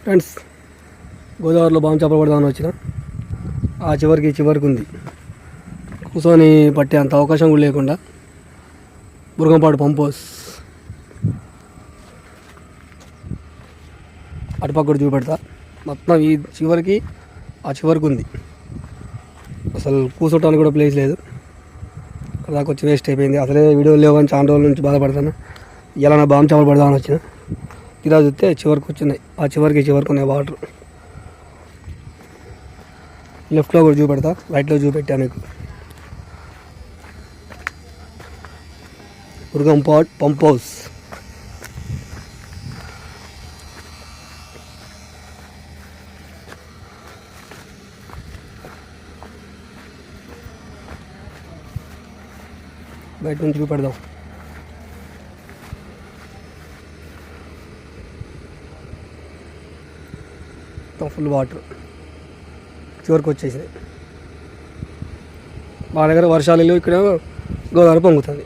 Friends, గోదావరిలో బాగా చేపలు పడదామని వచ్చిన ఆ చివరికి ఉంది. కూర్చొని పట్టే అంత అవకాశం కూడా లేకుండా బురగంపాడు పంప్ హౌస్ అటుపక్క కూడా చూపెడతా. మొత్తం ఈ చివరికి ఆ చివరికి ఉంది. అసలు కూర్చోటానికి కూడా ప్లేస్ లేదు. దాకా వచ్చి వేస్ట్ అయిపోయింది. అసలే వీడియోలు లేవని చాలా రోజుల నుంచి బాధపడతాను. ఇలా నా బాగా చేపలు పడదామని వచ్చిన ఇలా చూస్తే చివరికి వచ్చినాయి. ఆ చివరికి ఉన్నాయి వాటర్. లెఫ్ట్లో కూడా చూపెడతా, రైట్లో చూపెట్టా నీకు. Burgampadu pump house. బయట నుంచి చూపెడదాం. మొత్తం ఫుల్ వాటర్ చివరికి వచ్చేసింది. మా దగ్గర వర్షాలు లేవు, ఇక్కడ గోదావరి పొంగుతుంది.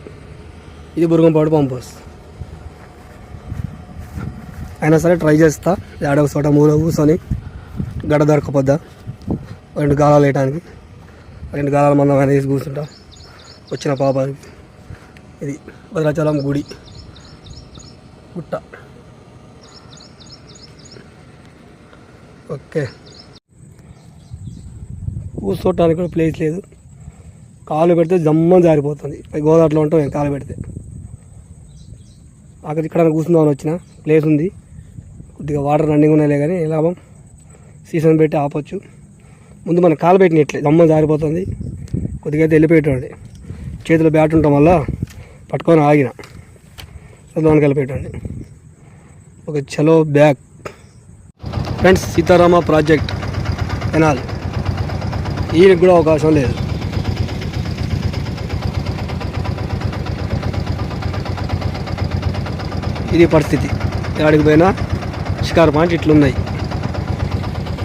ఇది బురగంపాడు పంప్ హౌస్. అయినా సరే ట్రై చేస్తా. ఏడవ చోట మూల కూర్చొని గడ్డ దొరకపోద్దా 2 గాలాలు వేయడానికి 2 గాలాల మందం ఆయన వేసి కూర్చుంటా. వచ్చిన పాపానికి ఇది భద్రాచలం గుడి గుట్ట. ఓకే, కూర్చోటానికి కూడా ప్లేస్ లేదు. కాలు పెడితే జమ్మని జారిపోతుంది. గోదావరిలో ఉంటాం కాలు పెడితే. అక్కడ ఇక్కడ కూర్చుందామని వచ్చిన ప్లేస్ ఉంది. కొద్దిగా వాటర్ రన్నింగ్ ఉన్నాయిలే కానీ లాభం. సీజన్ పెట్టి ఆపొచ్చు. ముందు మన కాలు పెట్టినట్లే జమ్మని జారిపోతుంది. కొద్దిగా అయితే వెళ్ళిపోయేటండి. చేతిలో బ్యాట్ ఉండటం వల్ల పట్టుకొని ఆగిన. లోనికి వెళ్ళిపోయేటండి. ఒక చలో back. Friends, Sitarama project canal. ఈయనకి కూడా అవకాశం లేదు. ఇది పరిస్థితి. ఎక్కడికి పోయినా షికారు పాయింట్ ఇట్లున్నాయి.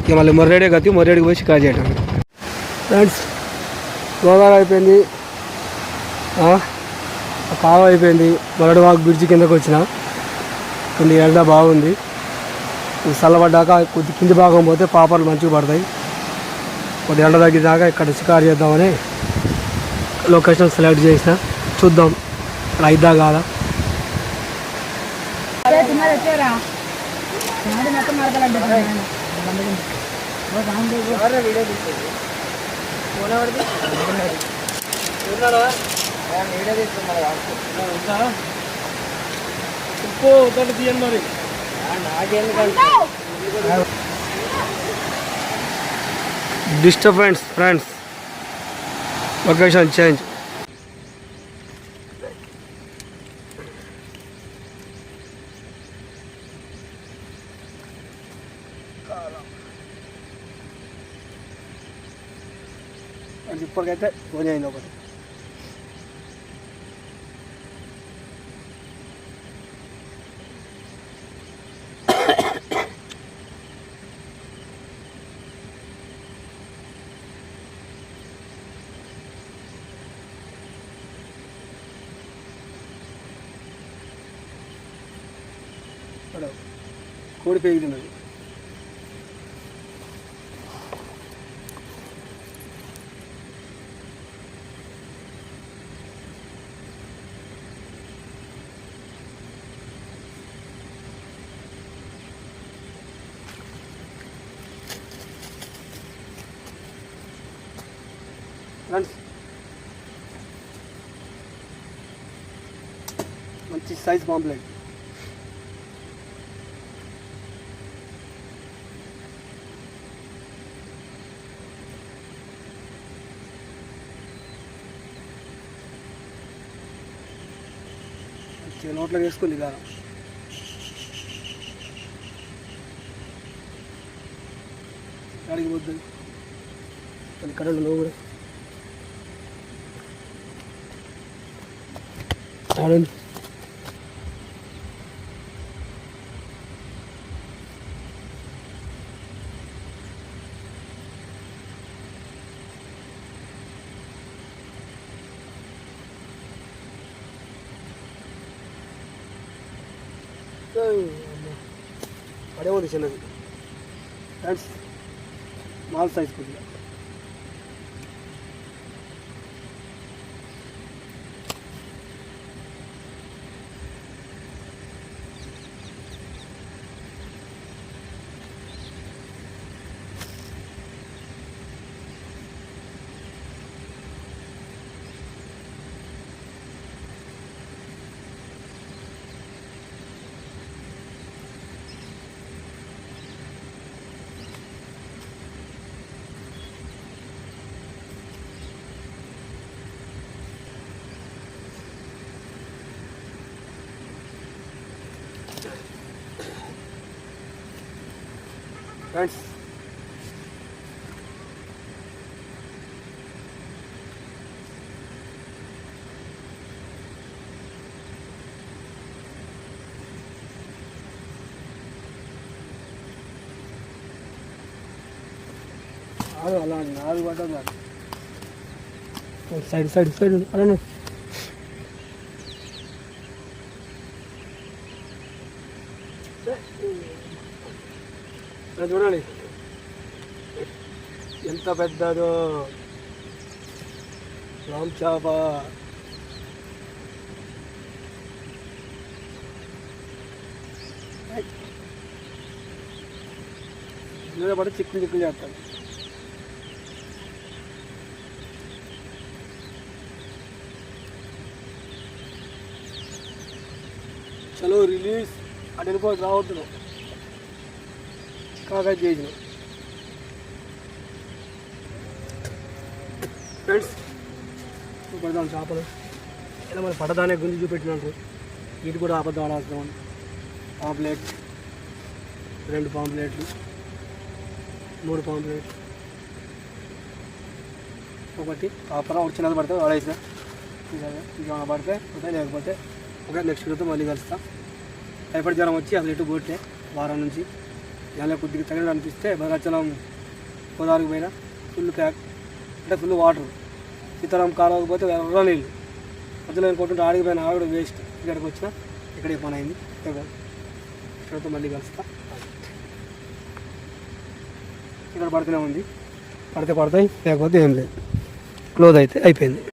ఇక మళ్ళీ మొర్రేడే గతి, మొర్రేడికి పోయి షికారు చేయడం. ఫ్రెండ్స్, గోదావరి అయిపోయింది, కాలువ అయిపోయింది. మొరడివాగు బ్రిడ్జి కిందకు వచ్చిన. కొన్ని ఎండ బాగుంది. చల్లబడ్డాక కొద్ది కింది భాగం పోతే పాపర్లు మంచిగా పడతాయి. కొద్ది ఎండ తగ్గిదాకా ఇక్కడ షికారు చేద్దామని లొకేషన్ సెలెక్ట్ చేసిన. చూద్దాం అయిద్దా కాదా. Disturbance friends, location change. ఇప్పటికైతే ఫోన్ అయింది ఒకటి. కోడి పెరుగుతున్నది. ఫ్రెండ్స్, మంచి సైజ్ పాంప్లెట్. నోట్లో వేసుకుంది ఇక. అడిగి పోద్ది ఇక్కడ నువ్వు కూడా ఆడండి. పడేమో చిన్నది. ఫ్రెండ్స్ స్మాల్ సైజ్ కొద్దిగా ఫ్రెండ్స్. అలా నాలుగు పడ్డా సైడ్ సైడ్ సైడ్ అలా చూడండి ఎంత పెద్దదో రామ్ చేప. ఇందులో పడి చిక్కులు చిక్కులు చేస్తాను. చలో రిలీజ్ అటు వెళ్ళిపోయి రావద్దు కాగా చేసిన. ఫ్రెండ్స్ పడదాం చేపలు ఇలా మరి పడదానే గుంజి చూపెట్టినట్టు ఇది కూడా అబద్ధం ఆడాల్సిన పాంప్లెట్ 2 పాంప్లెట్లు 3 పాంప్లెట్లు ఒకటి కాపరా వచ్చినది పడితే వాడేసిన ఇంకా పడితే లేకపోతే ఒక నెక్స్ట్ వీడియోతో మళ్ళీ కలుస్తాం. టైఫాయిడ్ జ్వరం వచ్చి అసలు ఎటు పోతే వారం నుంచి ఇలా కొద్దిగా తగినట్టు అనిపిస్తే భద్రాచలం గోదావరికి పోయినా ఫుల్ ప్యాక్ అంటే ఫుల్ వాటర్. సీతారాం కాలువకి పోతే ఎర్ర నీళ్ళు మధ్యలో కొట్టుంటే ఆడిపోయిన ఆవిడ వేస్ట్. ఇక్కడికి వచ్చినా ఇక్కడే పని అయింది. ఇక్కడితో మళ్ళీ కలుస్తా. ఇక్కడ పడుతూనే ఉంది, పడితే పడతాయి లేకపోతే ఏం లేదు. క్లోజ్ అయితే అయిపోయింది.